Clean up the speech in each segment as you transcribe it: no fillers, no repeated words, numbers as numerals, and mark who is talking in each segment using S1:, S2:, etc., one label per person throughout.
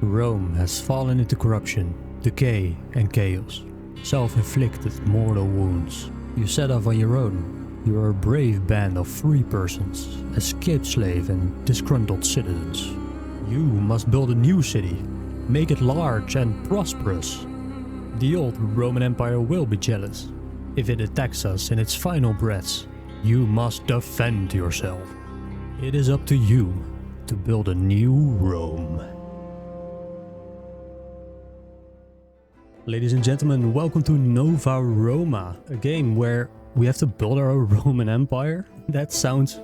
S1: Rome has fallen into corruption, decay and chaos. Self-inflicted mortal wounds. You set off on your own. You are a brave band of free persons, escaped slave and disgruntled citizens. You must build a new city, make it large and prosperous. The old Roman Empire will be jealous. If it attacks us in its final breaths, you must defend yourself. It is up to you to build a new Rome. Ladies and gentlemen, welcome to Novaroma, a game where we have to build our own Roman Empire. That sounds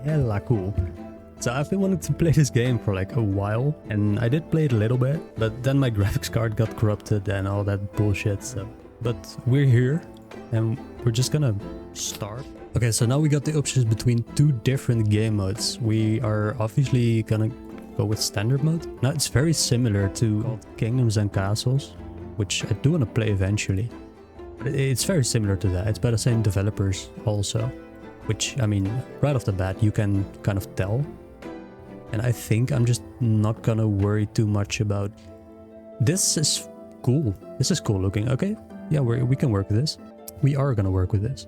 S1: hella cool. So I've been wanting to play this game for like a while, and I did play it a little bit, but then my graphics card got corrupted and all that bullshit, so. But we're here, and we're just gonna start. Okay, so now we got the options between two different game modes. We are obviously gonna go with standard mode. Now it's very similar to Kingdoms and Castles, which I do want to play eventually. But it's very similar to that. It's by the same developers also, which, I mean, right off the bat you can kind of tell. And I think I'm just not gonna worry too much about... This is cool. This is cool looking. Okay, yeah, we can work with this. We are gonna work with this.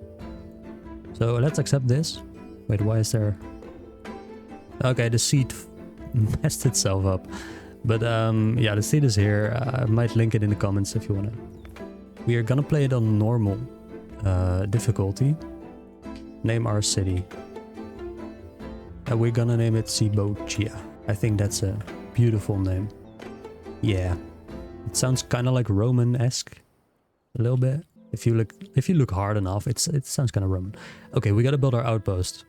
S1: So let's accept this. Wait, why is there... Okay, the seat messed itself up. But yeah, the seat is here. I might link it in the comments if you wanna. We are gonna play it on normal difficulty. Name our city. And we're gonna name it Cibocia. I think that's a beautiful name. Yeah. It sounds kind of like Roman-esque. A little bit. If you look hard enough, it sounds kind of Roman. Okay, we gotta build our outpost.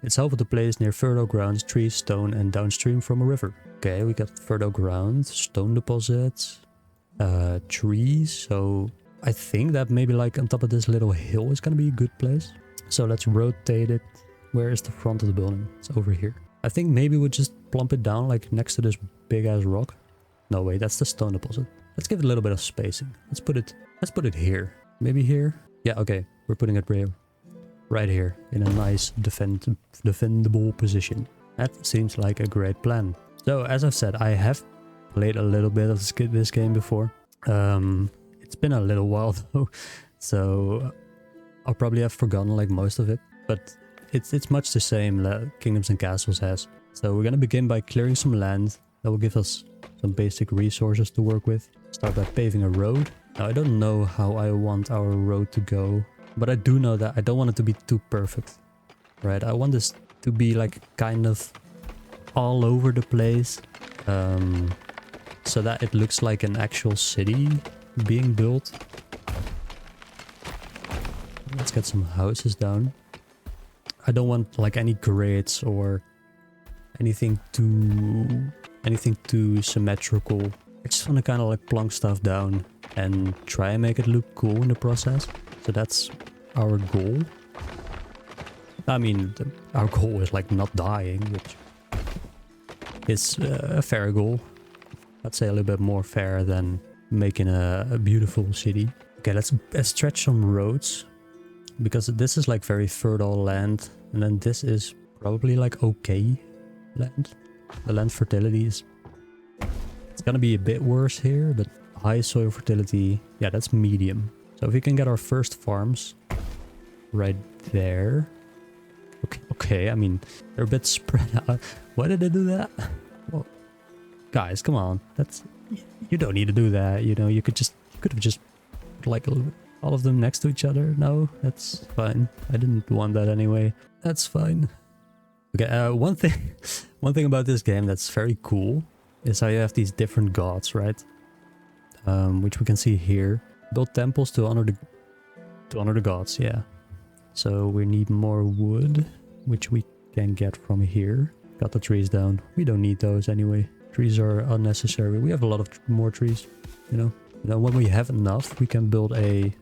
S1: It's held at a place near fertile grounds, trees, stone, and downstream from a river. Okay, we got fertile ground, stone deposits, trees. So I think that maybe like on top of this little hill is gonna be a good place. So let's rotate it. Where is the front of the building? It's over here. I think maybe we'll just plump it down like next to this big ass rock. No, wait, that's the stone deposit. Let's give it a little bit of spacing. Let's put it here. Maybe here? Yeah, okay. We're putting it right here in a nice defendable position. That seems like a great plan. So as I've said, I have played a little bit of this game before. It's been a little while though, so I'll probably have forgotten like most of it. But it's much the same that Kingdoms and Castles has. So we're gonna begin by clearing some land. That will give us some basic resources to work with. Start by paving a road. Now I don't know how I want our road to go, but I do know that I don't want it to be too perfect, right? I want this to be like kind of all over the place, so that it looks like an actual city being built. Let's get some houses down. I don't want like any grids or anything too symmetrical. I just want to kind of like plonk stuff down and try and make it look cool in the process. So that's our goal. I mean, our goal is like not dying, which is a fair goal. I'd say a little bit more fair than making a beautiful city. Okay, let's stretch some roads, because this is like very fertile land, and then this is probably like okay land. The land fertility is... It's gonna be a bit worse here, but high soil fertility, yeah, that's medium. So if we can get our first farms right there. Okay, I mean, they're a bit spread out. Why did they do that? Well, guys, come on. You don't need to do that, you know. You could have just put like all of them next to each other. No, that's fine. I didn't want that anyway. That's fine. Okay, one thing about this game that's very cool is how you have these different gods, right? Which we can see here. Build temples to honor the gods, yeah. So we need more wood, which we can get from here. Got the trees down. We don't need those anyway. Trees are unnecessary. We have a lot of more trees, you know. Now when we have enough, we can build a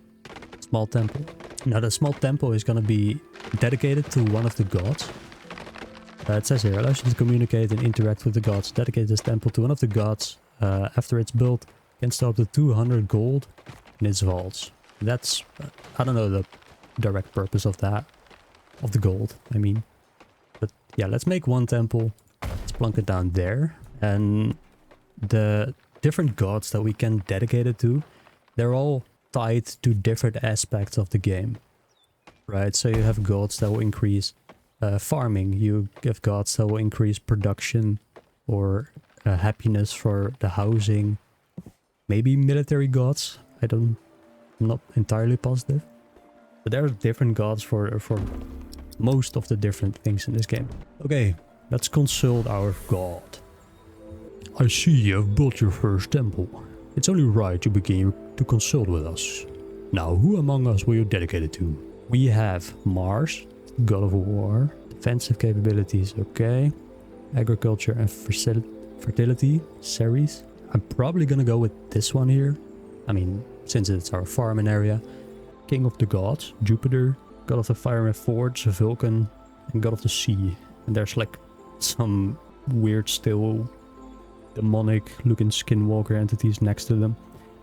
S1: small temple. Now the small temple is gonna be dedicated to one of the gods. It says here, allows you to communicate and interact with the gods. Dedicate this temple to one of the gods. After it's built, you can store up to 200 gold in its vaults. That's, I don't know the direct purpose of that. Of the gold, I mean. But yeah, let's make one temple. Let's plunk it down there. And the different gods that we can dedicate it to, they're all tied to different aspects of the game, right? So you have gods that will increase farming, you have gods that will increase production or happiness for the housing, maybe military gods. I'm not entirely positive, but there are different gods for most of the different things in this game. Okay, let's consult our god. I see you have built your first temple. It's only right you begin to consult with us. Now, who among us will you dedicate it to? We have Mars, god of war, defensive capabilities, okay. Agriculture and fertility, Ceres. I'm probably gonna go with this one here. I mean, since it's our farming area. King of the gods, Jupiter, god of the fire and forge, Vulcan, and god of the sea. And there's like some weird still demonic looking skinwalker entities next to them.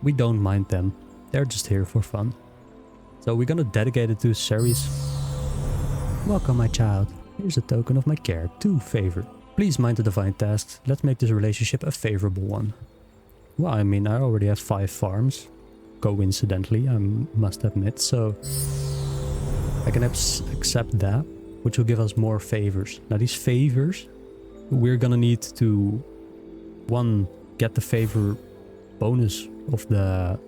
S1: We don't mind them. They're just here for fun. So we're gonna dedicate it to Ceres. Welcome, my child. Here's a token of my care. 2 favor. Please mind the divine tasks. Let's make this relationship a favorable one. Well, I mean, I already have 5 farms. Coincidentally, I must admit. So I can accept that, which will give us more favors. Now these favors, we're gonna need to, 1, get the favor bonus of the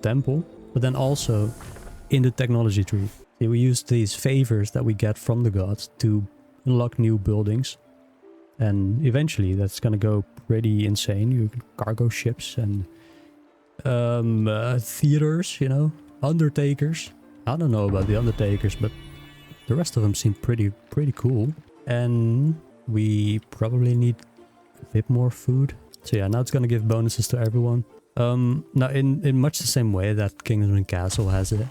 S1: temple, but then also in the technology tree. See, we use these favors that we get from the gods to unlock new buildings, and eventually that's gonna go pretty insane. You can cargo ships and theaters, you know, undertakers. I don't know about the undertakers, but the rest of them seem pretty cool. And we probably need a bit more food. So yeah, now it's gonna give bonuses to everyone. Now in much the same way that Kingdom and Castle has it,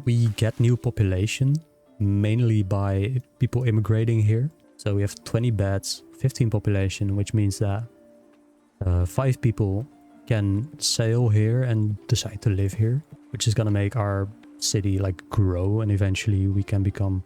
S1: we get new population mainly by people immigrating here. So we have 20 beds, 15 population, which means that 5 people can sail here and decide to live here, which is gonna make our city like grow, and eventually we can become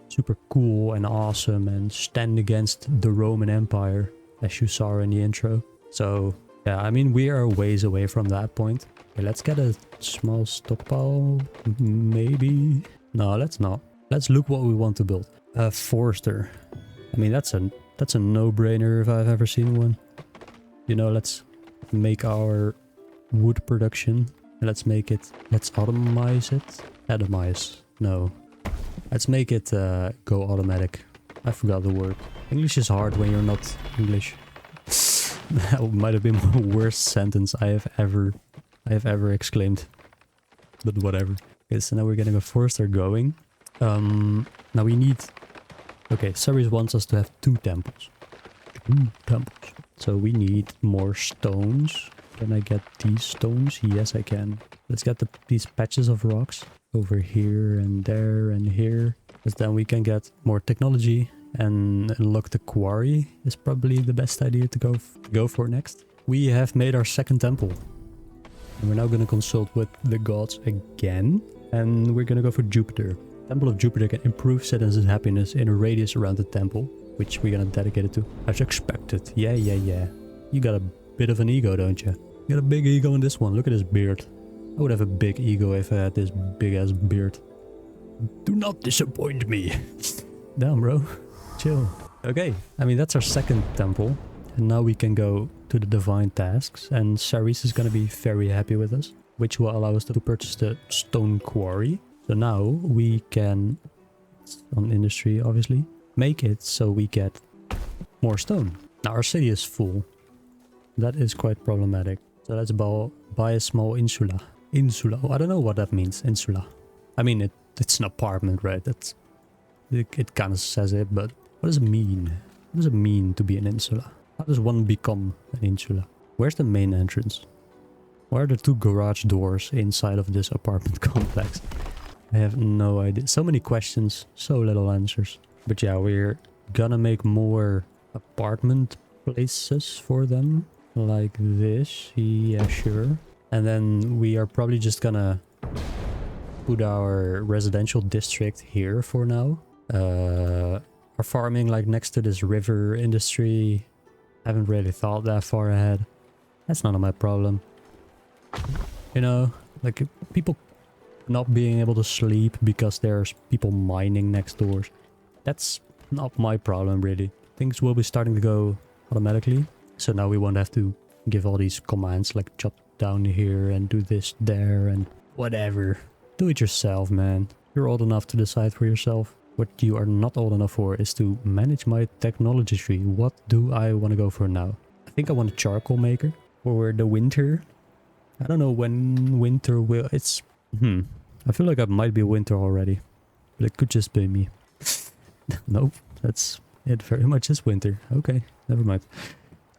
S1: super cool and awesome and stand against the Roman Empire, as you saw in the intro. So yeah, I mean, we are ways away from that point. Okay, let's get a small stockpile, maybe. No, let's not. Let's look what we want to build. A forester. I mean, that's a no-brainer if I've ever seen one. You know, let's make our wood production. Let's make it, let's automize it. Atomize, no. Let's make it go automatic. I forgot the word. English is hard when you're not English. That might have been the worst sentence I have ever exclaimed. But whatever. Okay, so now we're getting a forester going. Now we need... Okay, Ceres wants us to have 2 temples. 2 temples. So we need more stones. Can I get these stones? Yes, I can. Let's get these patches of rocks over here and there and here. Because then we can get more technology and unlock the quarry is probably the best idea to go for next. We have made our 2nd temple. And we're now going to consult with the gods again. And we're going to go for Jupiter. Temple of Jupiter can improve citizens' happiness in a radius around the temple, which we're going to dedicate it to. As expected. Yeah. You got a bit of an ego, don't you? You got a big ego in this one. Look at his beard. I would have a big ego if I had this big ass beard. Do not disappoint me. Damn, bro. Chill. Okay, I mean, that's our 2nd temple. And now we can go to the divine tasks. And Ceres is going to be very happy with us, which will allow us to purchase the stone quarry. So now we can, on industry obviously, make it so we get more stone. Now our city is full. That is quite problematic. So let's buy a small insula. Insula. Oh, I don't know what that means. Insula. I mean, it's an apartment, right? It kind of says it, but what does it mean? What does it mean to be an insula? How does one become an insula? Where's the main entrance? Where are the 2 garage doors inside of this apartment complex? I have no idea. So many questions, so little answers. But yeah, we're gonna make more apartment places for them. Like this. Yeah, sure. And then we are probably just gonna put our residential district here for now. Our farming like next to this river industry. Haven't really thought that far ahead. That's none of my problem. You know, like people not being able to sleep because there's people mining next doors. That's not my problem really. Things will be starting to go automatically. So now we won't have to give all these commands like chop down here and do this there and whatever. Do it yourself, man. You're old enough to decide for yourself. What you are not old enough for is to manage my technology tree. What do I want to go for now? I think I want a charcoal maker for the winter. I don't know when winter will... It's... I feel like it might be winter already. But it could just be me. Nope, that's... It very much is winter. Okay, never mind.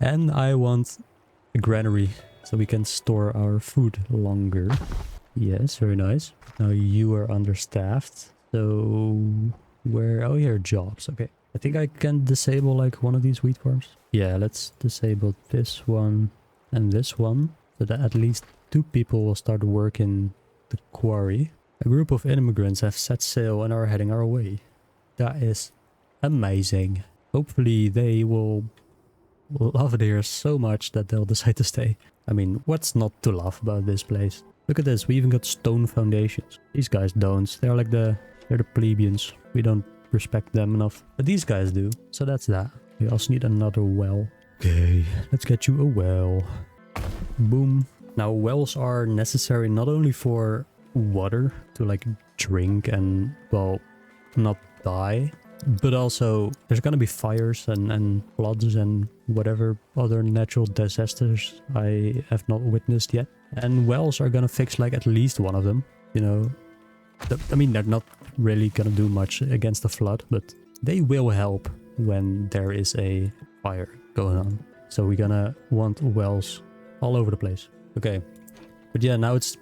S1: And I want a granary so we can store our food longer. Yes, very nice. Now you are understaffed. So where... Oh, here, jobs. Okay. I think I can disable like one of these wheat farms. Yeah, let's disable this one and this one. So that at least 2 people will start work in the quarry. A group of immigrants have set sail and are heading our way. That is amazing. Hopefully they will love it here so much that they'll decide to stay. I mean, what's not to love about this place? Look at this, we even got stone foundations. These guys don't. They're like they're the plebeians. We don't respect them enough. But these guys do. So that's that. We also need another well. Okay, let's get you a well. Boom. Now wells are necessary not only for water to like drink and, well, not die, but also there's gonna be fires and floods and whatever other natural disasters I have not witnessed yet. And wells are gonna fix like at least one of them, you know. I mean, they're not really gonna do much against the flood, but they will help when there is a fire going on. So we're gonna want wells all over the place. Okay, but yeah, now it's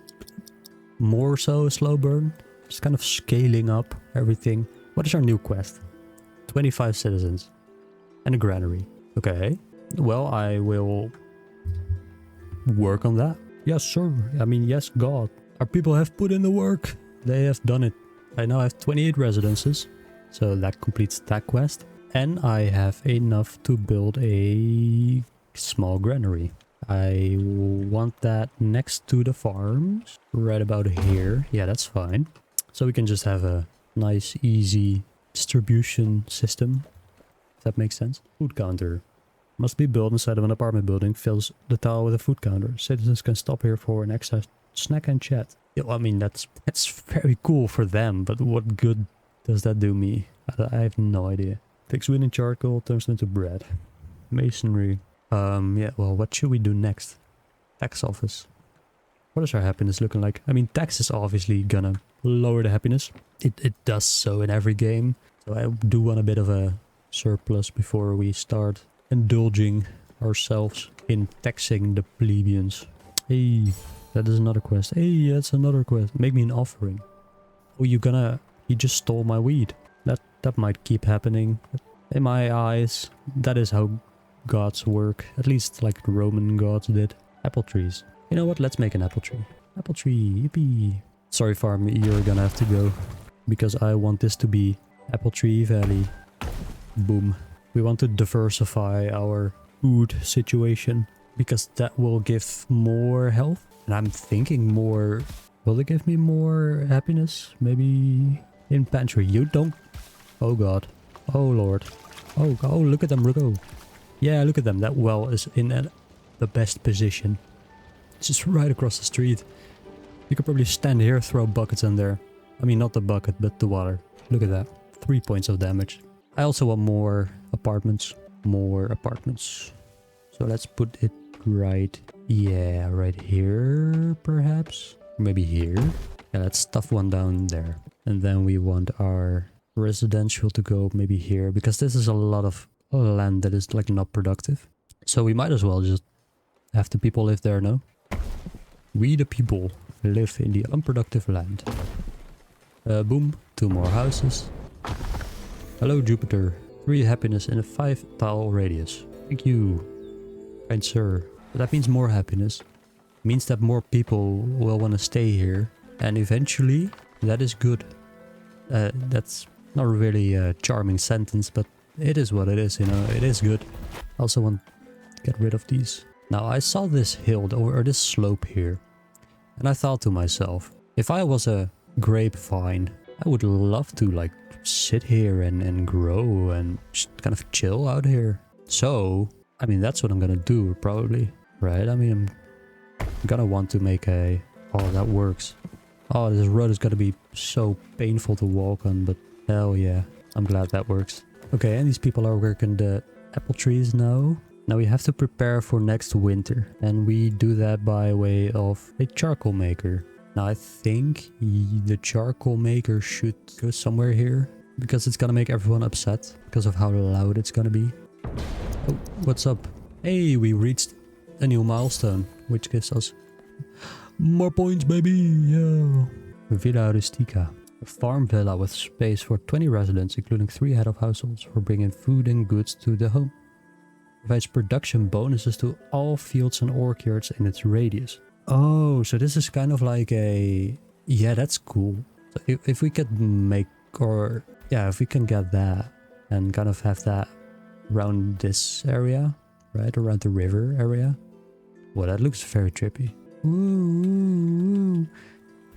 S1: more so a slow burn. Just kind of scaling up everything. What is our new quest? 25 citizens and a granary. Okay, well, I will work on that. Yes, sir. I mean, yes, God. Our people have put in the work. They have done it. I now have 28 residences, so that completes that quest. And I have enough to build a small granary. I want that next to the farms, right about here. Yeah, that's fine. So we can just have a nice, easy distribution system, if that makes sense. Food counter. Must be built inside of an apartment building. Fills the tower with a food counter. Citizens can stop here for an extra snack and chat. Yeah, well, I mean, that's very cool for them, but what good does that do me? I have no idea. Fix wood and charcoal, turns into bread. Masonry. Yeah, well, what should we do next? Tax office. What is our happiness looking like? I mean, tax is obviously gonna lower the happiness. It does so in every game. So I do want a bit of a surplus before we start indulging ourselves in taxing the plebeians. Hey, that is another quest. Hey, that's another quest. Make me an offering. Oh, you just stole my weed. That might keep happening. In my eyes, that is how gods work. At least like the Roman gods did. Apple trees. You know what? Let's make an apple tree. Apple tree. Yippee. Sorry, farm. You're gonna have to go. Because I want this to be Apple Tree Valley. Boom. We want to diversify our food situation. Because that will give more health. And I'm thinking more... Will it give me more happiness? Maybe in pantry. You don't... Oh god. Oh lord. Oh, look at them go. Yeah, look at them. That well is in the best position. It's just right across the street. You could probably stand here, throw buckets in there. I mean, not the bucket, but the water. Look at that. 3 points of damage. I also want more apartments. More apartments. So let's put it right... Yeah, right here, perhaps? Maybe here? Yeah, let's stuff one down there. And then we want our residential to go maybe here. Because this is a lot of land that is like not productive. So we might as well just have the people live there, no? We the people live in the unproductive land. Boom. 2 more houses. Hello, Jupiter. 3 happiness in a 5 tile radius. Thank you, kind sir. That means more happiness. It means that more people will want to stay here. And eventually, that is good. That's not really a charming sentence, but it is what it is, you know. It is good. I also want get rid of these. Now I saw this hill or this slope here. And I thought to myself, if I was a grapevine, I would love to like sit here and grow and just kind of chill out here. So, I mean, that's what I'm gonna do probably, right? I mean, I'm gonna want to make a... Oh, that works. Oh, this road is gonna be so painful to walk on, but hell yeah. I'm glad that works. Okay, and these people are working the apple trees now. Now we have to prepare for next winter. And we do that by way of a charcoal maker. Now I think the charcoal maker should go somewhere here. Because it's gonna make everyone upset. Because of how loud it's gonna be. Oh, what's up? Hey, we reached a new milestone. Which gives us more points, baby. Yeah. Villa Rustica. A farm villa with space for 20 residents, including 3 head of households, for bringing food and goods to the home. Provides production bonuses to all fields and orchards in its radius. Oh, so this is kind of like a... Yeah, that's cool. So if we could make... Or... Yeah, if we can get that and kind of have that around this area, right? Around the river area. Well, that looks very trippy. Ooh.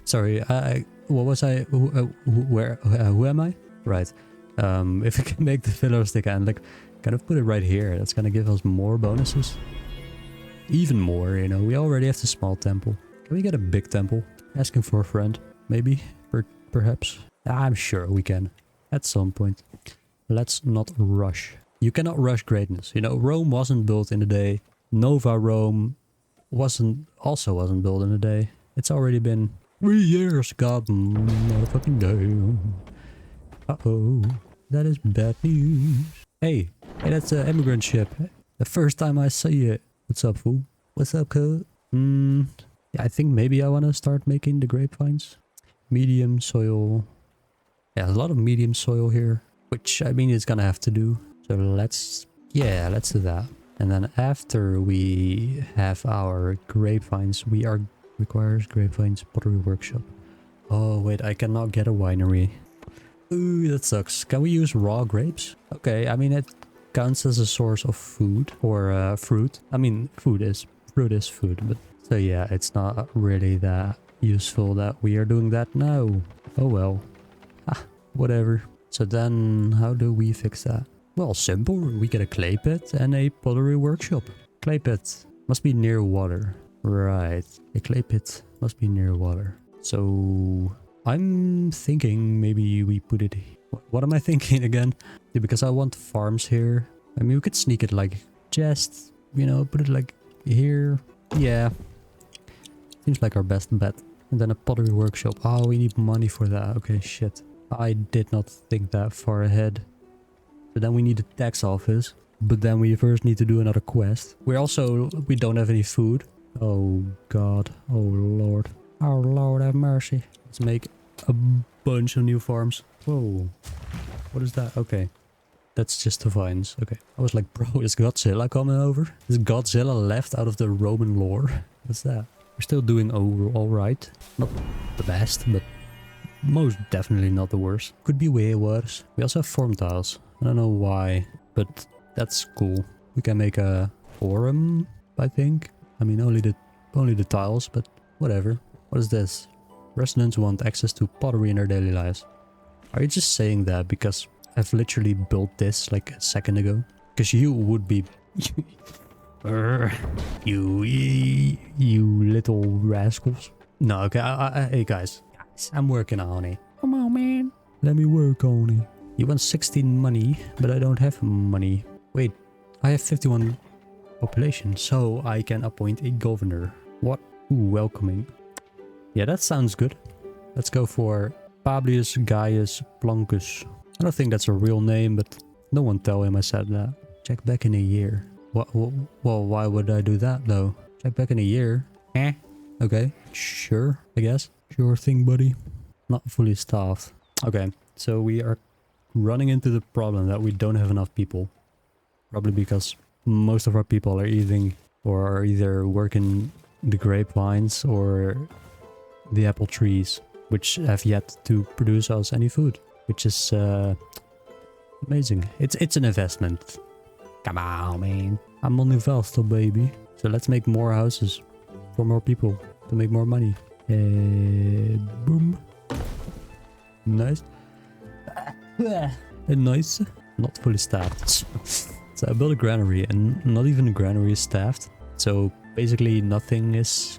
S1: Sorry, what was I? Who am I? Right. If we can make the filler stick and like kind of put it right here, that's gonna give us more bonuses. Even more, you know. We already have the small temple. Can we get a big temple? Asking for a friend, maybe, perhaps. I'm sure we can at some point. Let's not rush. You cannot rush greatness. You know, Rome wasn't built in a day. Nova Rome wasn't built in a day. It's already been 3 years. God, motherfucking damn. Uh-oh. That is bad news. Hey, that's an immigrant ship. The first time I see it. What's up, fool? What's up, cuz? Yeah, I think maybe I want to start making the grapevines. Medium soil. Yeah, a lot of medium soil here. Which, I mean, it's gonna have to do. So let's do that. And then after we have our grapevines, requires grapevines pottery workshop. Oh, wait, I cannot get a winery. Ooh, that sucks. Can we use raw grapes? Okay, I mean, it counts as a source of food or fruit. I mean, fruit is food, but so yeah, it's not really that useful that we are doing that now. Oh well. Ah, whatever. So then, how do we fix that? Well, simple. We get a clay pit and a pottery workshop. Clay pit must be near water. Right. A clay pit must be near water. So I'm thinking maybe we put it... What am I thinking again? Yeah, because I want farms here. I mean, we could sneak it like just, you know, put it like here. Yeah. Seems like our best bet. And then a pottery workshop. Oh, we need money for that. Okay, shit. I did not think that far ahead. So then we need a tax office. But then we first need to do another quest. We don't have any food. Oh god. Oh lord. Oh lord have mercy. Let's make a bunch of new farms. Whoa. What is that? Okay. That's just the vines. Okay. I was like, bro, is Godzilla coming over? Is Godzilla left out of the Roman lore? What's that? We're still doing alright. Not the best, but most definitely not the worst. Could be way worse. We also have form tiles. I don't know why, but that's cool. We can make a forum, I think. I mean, only the tiles, but whatever. What is this? Residents want access to pottery in their daily lives. Are you just saying that because I've literally built this like a second ago? Because you would be... you little rascals. No, okay, hey guys, I'm working on it. Come on, man. Let me work on it. You want 16 money, but I don't have money. Wait, I have 51 population, so I can appoint a governor. What? Ooh, welcoming. Yeah, that sounds good. Let's go for Publius Gaius Plancus. I don't think that's a real name, but no one tell him I said that. Check back in a year. Well, why would I do that though? Check back in a year. Okay, sure, I guess. Sure thing, buddy. Not fully staffed. Okay, so we are running into the problem that we don't have enough people. Probably because most of our people are either working the grapevines or the apple trees, which have yet to produce us any food, which is amazing. It's an investment. Come on, man. I'm on investor, baby. So let's make more houses for more people to make more money. Boom. Nice. Nice. Not fully staffed. So I built a granary, and not even the granary is staffed. So basically nothing is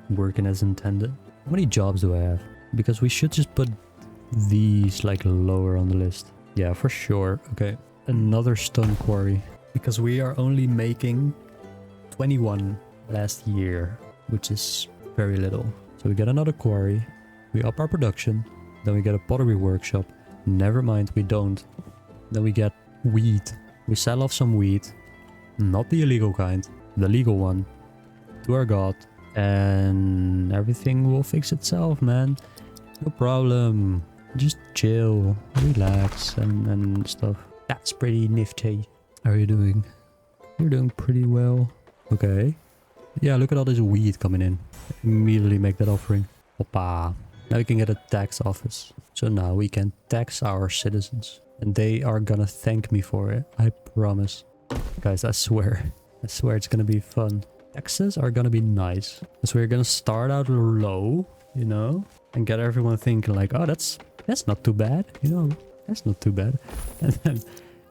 S1: working as intended. How many jobs do I have? Because we should just put these like lower on the list. Yeah, for sure. Okay. Another stone quarry. Because we are only making 21 last year, which is very little. So we get another quarry. We up our production. Then we get a pottery workshop. Never mind, we don't. Then we get wheat. We sell off some wheat. Not the illegal kind. The legal one. To our god. And everything will fix itself, man. No problem. Just chill. Relax and stuff. That's pretty nifty. How are you doing? You're doing pretty well. Okay. Yeah, look at all this wheat coming in. Immediately make that offering. Hoppa. Now we can get a tax office. So now we can tax our citizens. And they are gonna thank me for it. I promise. Guys, I swear. I swear it's gonna be fun. Taxes are gonna be nice. So we're gonna start out low, you know? And get everyone thinking like, oh, that's not too bad. You know, that's not too bad. And then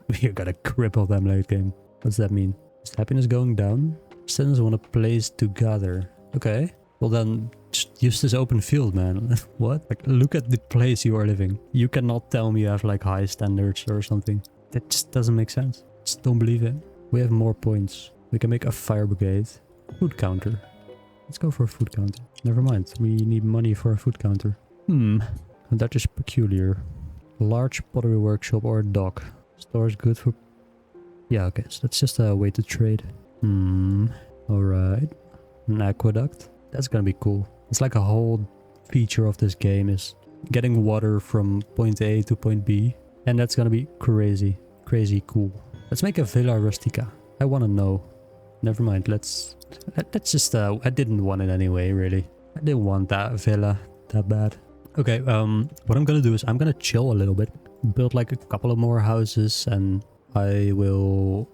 S1: we're gonna cripple them late game. What's that mean? Is happiness going down? Citizens want a place to gather. Okay. Well then, just use this open field, man. What? Like, look at the place you are living. You cannot tell me you have like high standards or something. That just doesn't make sense. Just don't believe it. We have more points. We can make a fire brigade. Food counter. Let's go for a food counter. Never mind. We need money for a food counter. That is peculiar. Large pottery workshop or a dock. Store is good for... Yeah, okay. So that's just a way to trade. Alright. An aqueduct. That's gonna be cool. It's like a whole feature of this game is getting water from point A to point B. And that's gonna be crazy. Crazy cool. Let's make a Villa Rustica. I wanna know. Never mind. Let's just... I didn't want it anyway, really. I didn't want that villa that bad. Okay, what I'm gonna do is I'm gonna chill a little bit. Build like a couple of more houses and I will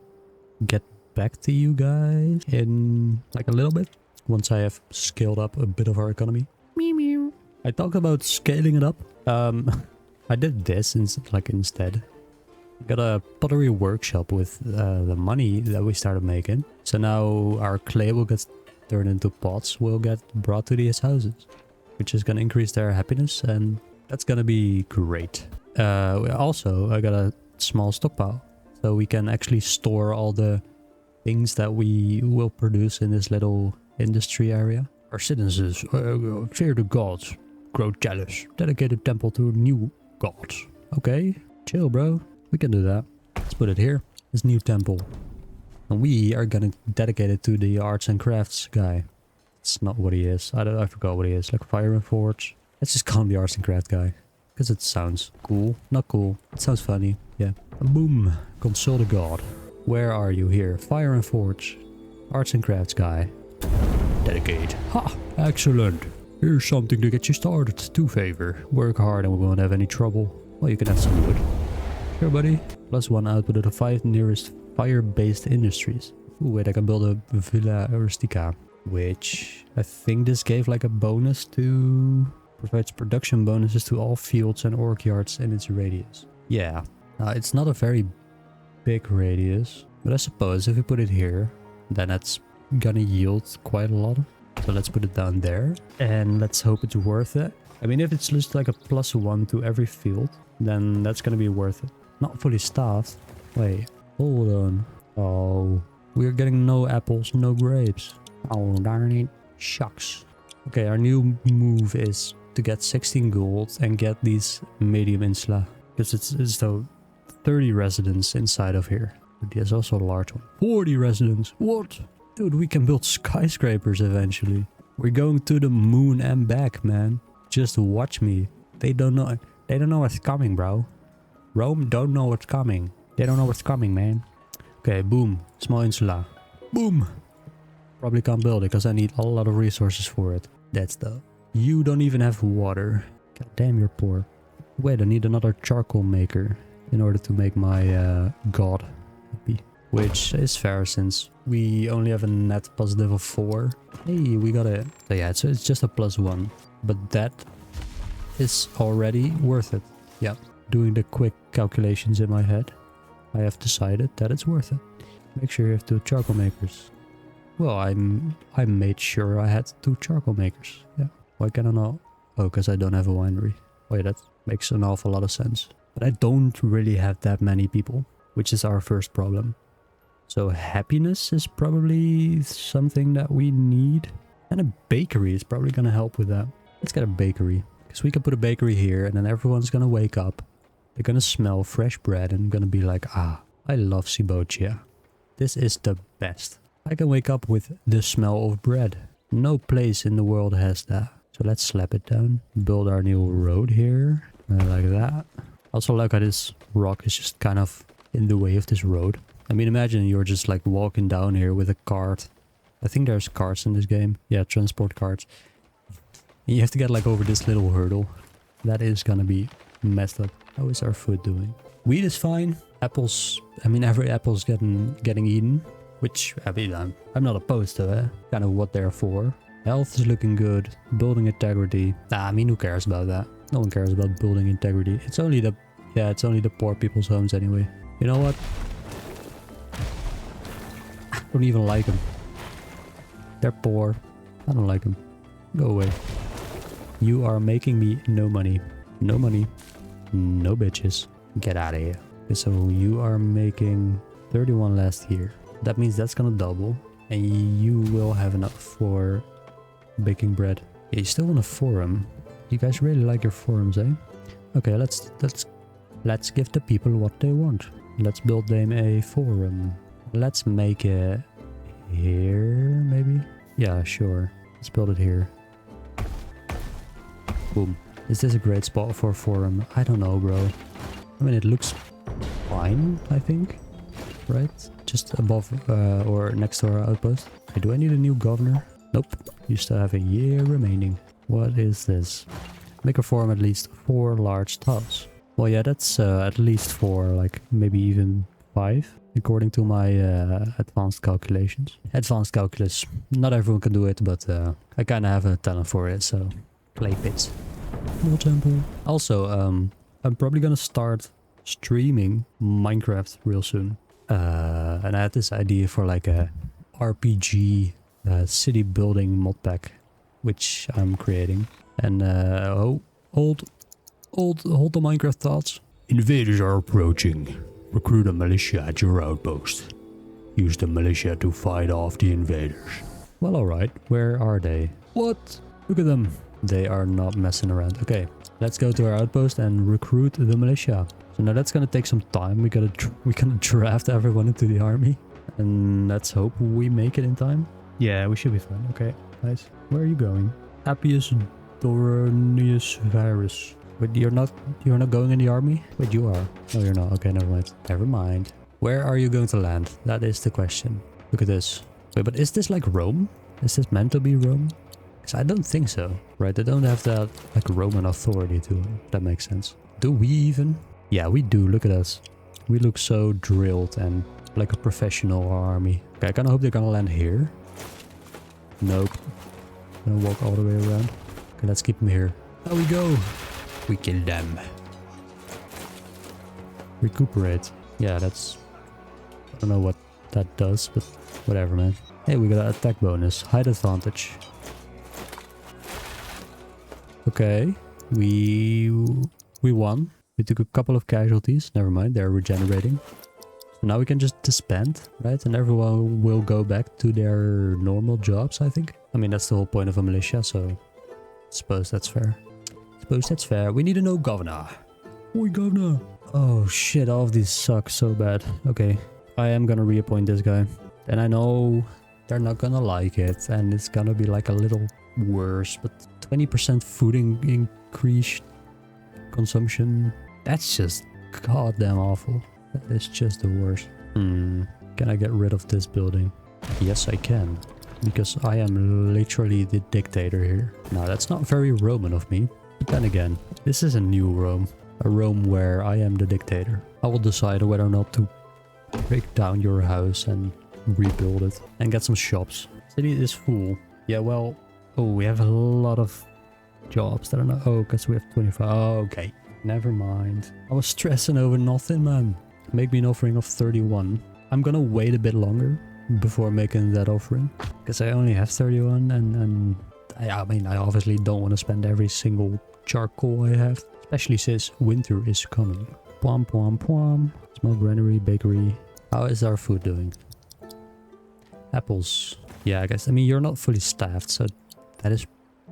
S1: get back to you guys in like a little bit. Once I have scaled up a bit of our economy. Meow. I talked about scaling it up. I did this instead. Got a pottery workshop with the money that we started making. So now our clay will get turned into pots, will get brought to these houses. Which is going to increase their happiness and that's going to be great. Also, I got a small stockpile. So we can actually store all the things that we will produce in this little industry area. Our citizens fear the gods, grow jealous, dedicate a temple to new gods. Okay, chill bro. We can do that. Let's put it here. This new temple. And we are gonna dedicate it to the arts and crafts guy. It's not what he is. I forgot what he is. Like fire and forge. Let's just call him the arts and craft guy. Because it sounds cool. Not cool. It sounds funny. Yeah. And boom. Console the god. Where are you here? Fire and forge. Arts and crafts guy. Dedicate. Ha! Excellent. Here's something to get you started. To favor. Work hard and we won't have any trouble. Well, you can have some wood. Sure, buddy. +1 output of the 5 nearest fire-based industries. Ooh, wait, I can build a Villa Rustica. Which I think this gave like a bonus to... Provides production bonuses to all fields and orc yards in its radius. Yeah. It's not a very big radius. But I suppose if we put it here, then that's gonna yield quite a lot. So let's put it down there. And let's hope it's worth it. I mean, if it's just like a +1 to every field, then that's gonna be worth it. Not fully staffed. Wait, hold on. Oh, we're getting no apples, no grapes. Oh, darn it. Shucks. Okay, our new move is to get 16 gold and get these medium insula. Because it's though 30 residents inside of here. But there's also a large one. 40 residents. What? Dude, we can build skyscrapers eventually. We're going to the moon and back, man. Just watch me. They don't know what's coming, bro. Rome don't know what's coming. They don't know what's coming, man. Okay, boom. Small insula. Boom. Probably can't build it because I need a lot of resources for it. That's the... You don't even have water. God damn, you're poor. Wait, I need another charcoal maker in order to make my god happy. which is fair since we only have a net positive of 4. Hey, we got it. So yeah, so it's just a +1, but that is already worth it. Yeah, doing the quick calculations in my head, I have decided that it's worth it. Make sure you have 2 charcoal makers. Well, I made sure I had 2 charcoal makers. Yeah, why can I not? Oh, because I don't have a winery. Oh yeah, that makes an awful lot of sense. But I don't really have that many people, which is our first problem. So happiness is probably something that we need. And a bakery is probably going to help with that. Let's get a bakery. Because we can put a bakery here and then everyone's going to wake up. They're going to smell fresh bread and going to be like, ah, I love Cibocia. This is the best. I can wake up with the smell of bread. No place in the world has that. So let's slap it down. Build our new road here. Like that. Also like how this rock is just kind of in the way of this road. I mean, imagine you're just like walking down here with a cart. I think there's carts in this game. Yeah, transport carts. And you have to get like over this little hurdle. That is gonna be messed up. How is our food doing? Wheat is fine. Apples, I mean, every apple's getting eaten. Which, I mean, I'm not opposed to it. Kind of what they're for. Health is looking good. Building integrity. Nah, I mean, who cares about that? No one cares about building integrity. It's only the... Yeah, it's only the poor people's homes anyway. You know what? I don't even like them. They're poor. I don't like them. Go away. You are making me no money. No money. No bitches. Get out of here. Okay, so you are making 31 last year. That means that's gonna double. And you will have enough for baking bread. Yeah, you still want a forum. You guys really like your forums, eh? Okay, let's give the people what they want. Let's build them a forum. Let's make it here, maybe? Yeah, sure. Let's build it here. Boom. Is this a great spot for a forum? I don't know, bro. I mean, it looks fine, I think. Right? Just above or next to our outpost. Okay, do I need a new governor? Nope. You still have a year remaining. What is this? Make a forum at least 4 large towns. Well, yeah, that's at least 4, like maybe even 5, according to my advanced calculations. Advanced calculus. Not everyone can do it, but I kind of have a talent for it, so clay pits. More temple. Also, I'm probably gonna start streaming Minecraft real soon. And I had this idea for like a RPG city building mod pack, which I'm creating. And hold the Minecraft thoughts. Invaders are approaching. Recruit a militia at your outpost. Use the militia to fight off the invaders. Well, alright. Where are they? What? Look at them. They are not messing around. Okay, let's go to our outpost and recruit the militia. So now that's gonna take some time. We gotta draft everyone into the army. And let's hope we make it in time. Yeah, we should be fine. Okay, nice. Where are you going? Appius Doronius Virus. Wait, you're not going in the army? Wait, you are. No, you're not. Okay, never mind. Never mind. Where are you going to land? That is the question. Look at this. Wait, but is this like Rome? Is this meant to be Rome? Because I don't think so. Right, they don't have that like Roman authority to them. That makes sense. Do we even? Yeah, we do. Look at us. We look so drilled and like a professional army. Okay, I kind of hope they're gonna land here. Nope. Gonna walk all the way around. Okay, let's keep them here. There we go. We kill them. Recuperate. Yeah, that's... I don't know what that does, but whatever, man. Hey, we got an attack bonus. Height advantage. Okay. We won. We took a couple of casualties. Never mind, they're regenerating. So now we can just disband, right? And everyone will go back to their normal jobs, I think. I mean, that's the whole point of a militia, so... I suppose that's fair. Suppose that's fair. We need a no governor. Oi, governor. Oh shit, all of these suck so bad. Okay, I am gonna reappoint this guy. And I know they're not gonna like it, and it's gonna be like a little worse, but 20% food increase consumption. That's just goddamn awful. That is just the worst. Can I get rid of this building? Yes, I can. Because I am literally the dictator here. Now, that's not very Roman of me. But then again, this is a new Rome. A Rome where I am the dictator. I will decide whether or not to break down your house and rebuild it. And get some shops. City is full. Yeah, well... Oh, we have a lot of jobs that are not... Oh, because we have 25. Oh, okay. Never mind. I was stressing over nothing, man. Make me an offering of 31. I'm gonna wait a bit longer before making that offering. Because I only have 31 and I mean, I obviously don't want to spend every single charcoal I have. Especially since winter is coming. Pwam, pwam, pwam. Small granary, bakery. How is our food doing? Apples. Yeah, I guess. I mean, you're not fully staffed, so that is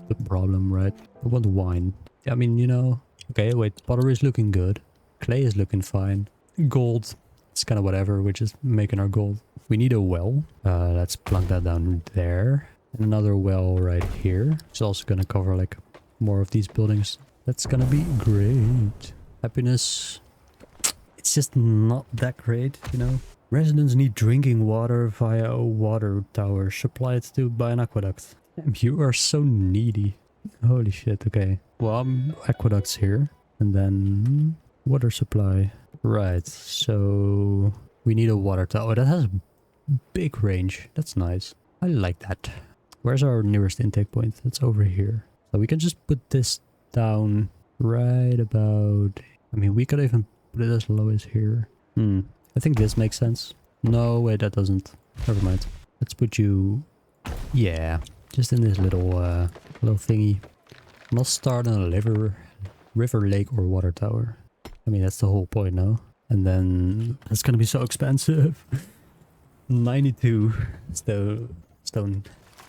S1: the problem, right? I want wine. I mean, you know... Okay, wait. Pottery is looking good. Clay is looking fine. Gold. It's kind of whatever. We're just making our gold. We need a well. Let's plunk that down there. And another well right here. It's also going to cover like more of these buildings. That's going to be great. Happiness. It's just not that great, you know. Residents need drinking water via a water tower supplied to by an aqueduct. Damn, you are so needy. Holy shit, okay. Well, aqueducts here. And then water supply. Right, so we need a water tower. That has a big range. That's nice. I like that. Where's our nearest intake point? It's over here. So we can just put this down right about... I mean, we could even put it as low as here. I think this makes sense. No, wait, that doesn't. Never mind. Let's put you... Yeah, just in this little thingy. Not start on a river, lake, or water tower. I mean, that's the whole point now. And then it's gonna be so expensive. 92 stone.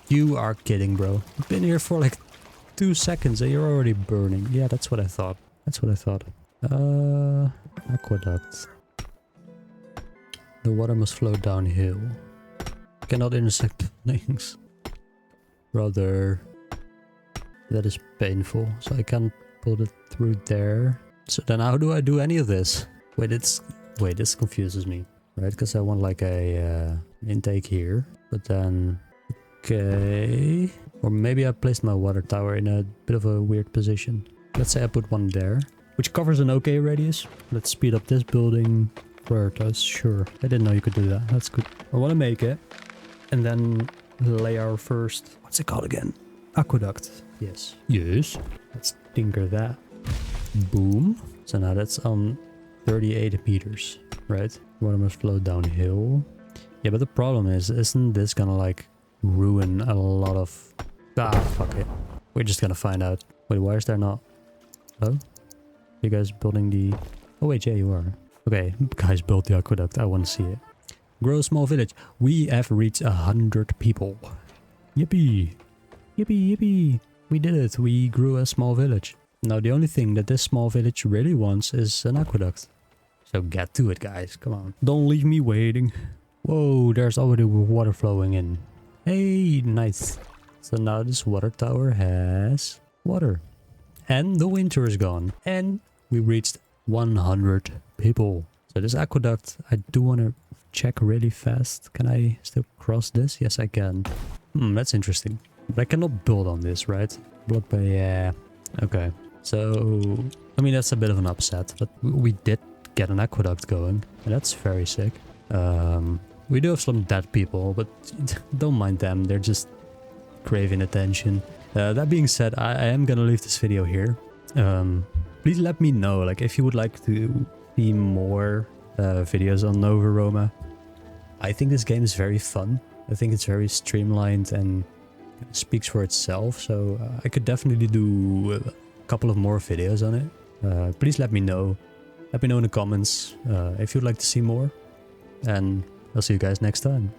S1: You are kidding, bro. I've been here for like 2 seconds and you're already burning. Yeah, that's what I thought. Aqueduct. The water must flow downhill. Cannot intersect things. Brother. That is painful. So I can't put it through there. So then how do I do any of this? Wait, this confuses me. Right, because I want like a intake here. But then... Okay... Or maybe I placed my water tower in a bit of a weird position. Let's say I put one there. Which covers an okay radius. Let's speed up this building. Prioritize, sure. I didn't know you could do that. That's good. I want to make it. And then lay our first... What's it called again? Aqueduct. Yes. Yes. Let's tinker that. Boom. So now that's on 38 meters. Right? Water must flow downhill. Yeah, but the problem is, isn't this gonna like ruin a lot of... Ah, fuck it. We're just gonna find out. Wait, why is there not... Hello? You guys building the... Oh wait, yeah, you are. Okay, guys built the aqueduct. I want to see it. Grow a small village. We have reached 100 people. Yippee. Yippee, yippee. We did it. We grew a small village. Now the only thing that this small village really wants is an aqueduct. So get to it, guys. Come on. Don't leave me waiting. Whoa, there's already water flowing in. Hey, nice. So now this water tower has water. And the winter is gone. And we reached 100 people. So this aqueduct, I do want to check really fast. Can I still cross this? Yes, I can. That's interesting. But I cannot build on this, right? Blocked by... Yeah. Okay. So, I mean, that's a bit of an upset. But we did get an aqueduct going. And that's very sick. We do have some dead people, but don't mind them. They're just craving attention. That being said, I am gonna leave this video here. Please let me know, like, if you would like to see more videos on novaroma. I think this game is very fun. I think it's very streamlined and speaks for itself. So I could definitely do a couple of more videos on it. Please let me know. Let me know in the comments if you'd like to see more. And I'll see you guys next time.